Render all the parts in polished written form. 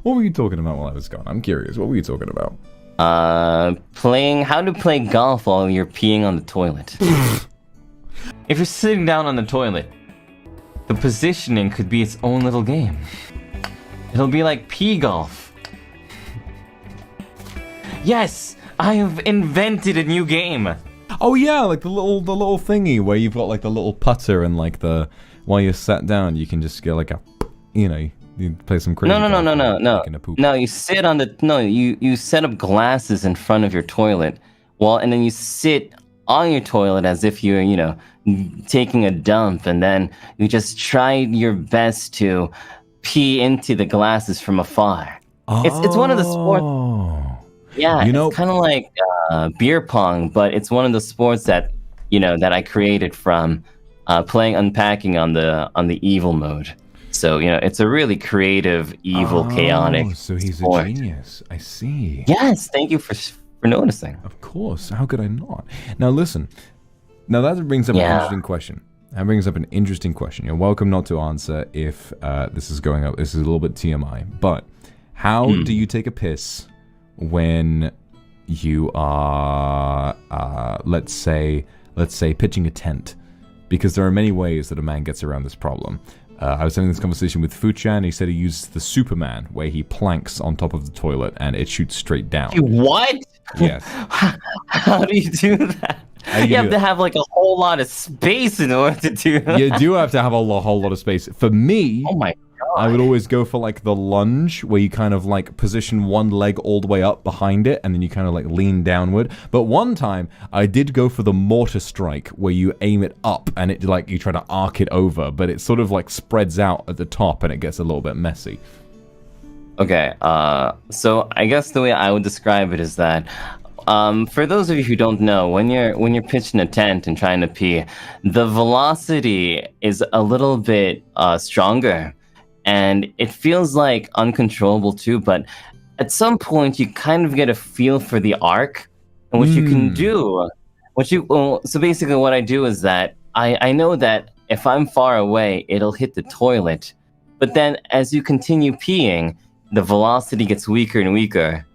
What were you talking about while I was gone? I'm curious. What were you talking about? Playing how to play golf while you're peeing on the toilet. If you're sitting down on the toilet, the positioning could be its own little game. It'll be like pee golf. Yes, I have invented a new game. Oh yeah, like the little thingy where you've got like the little putter and like the while you're sat down you can just get like a, you play some crazy. No. You sit on the you set up glasses in front of your toilet, and then you sit on your toilet as if you're taking a dump, and then you just try your best to pee into the glasses from afar. It's one of the sports. Yeah, it's kind of like beer pong, but it's one of the sports that that I created from playing unpacking on the evil mode. So it's a really creative, evil, chaotic. So he's sport. a genius. I see. Yes, thank you for noticing. Of course. How could I not? Now listen. Now that brings up an interesting question. You're welcome not to answer if this is going up. This is a little bit TMI. But how do you take a piss when you are, let's say, pitching a tent? Because there are many ways that a man gets around this problem. I was having this conversation with Fuchan. He said he uses the Superman, where he planks on top of the toilet and it shoots straight down. What? Yes. How do you do that? You have to have like a whole lot of space in order to do that. You do have to have a whole lot of space. For me, oh my God. I would always go for like the lunge, where you kind of like position one leg all the way up behind it, and then you kind of like lean downward. But one time, I did go for the mortar strike, where you aim it up and it like you try to arc it over, but it sort of like spreads out at the top and it gets a little bit messy. Okay, so I guess the way I would describe it is that for those of you who don't know, when you're pitching a tent and trying to pee, the velocity is a little bit stronger. And it feels like uncontrollable too, but at some point you kind of get a feel for the arc and what you can do. So basically what I do is that I know that if I'm far away, it'll hit the toilet. But then as you continue peeing, the velocity gets weaker and weaker.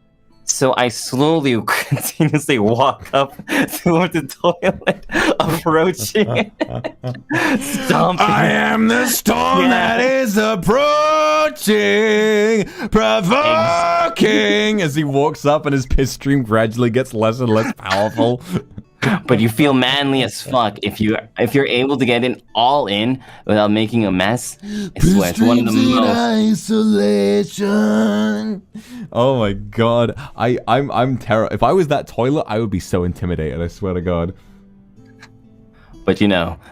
So I slowly, continuously walk up toward the toilet, approaching it, stomping. I am the storm that is approaching, provoking. As he walks up and his piss stream gradually gets less and less powerful. But you feel manly as fuck if you're able to get it all in without making a mess. I swear, it's one of the most isolation. Oh my God, I'm terrified. If I was that toilet, I would be so intimidated. I swear to God. But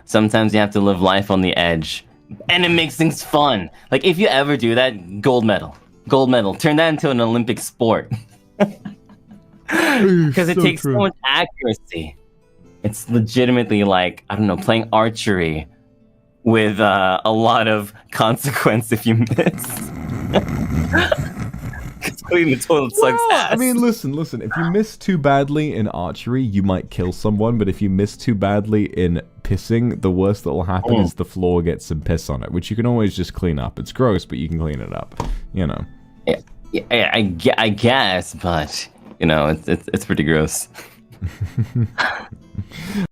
sometimes you have to live life on the edge, and it makes things fun. Like if you ever do that, gold medal. Turn that into an Olympic sport. Because it takes so much accuracy. It's legitimately like, I don't know, playing archery with a lot of consequence if you miss. Because cleaning the toilet sucks ass. I mean, listen. If you miss too badly in archery, you might kill someone. But if you miss too badly in pissing, the worst that will happen is the floor gets some piss on it, which you can always just clean up. It's gross, but you can clean it up. Yeah, I guess, but... it's pretty gross.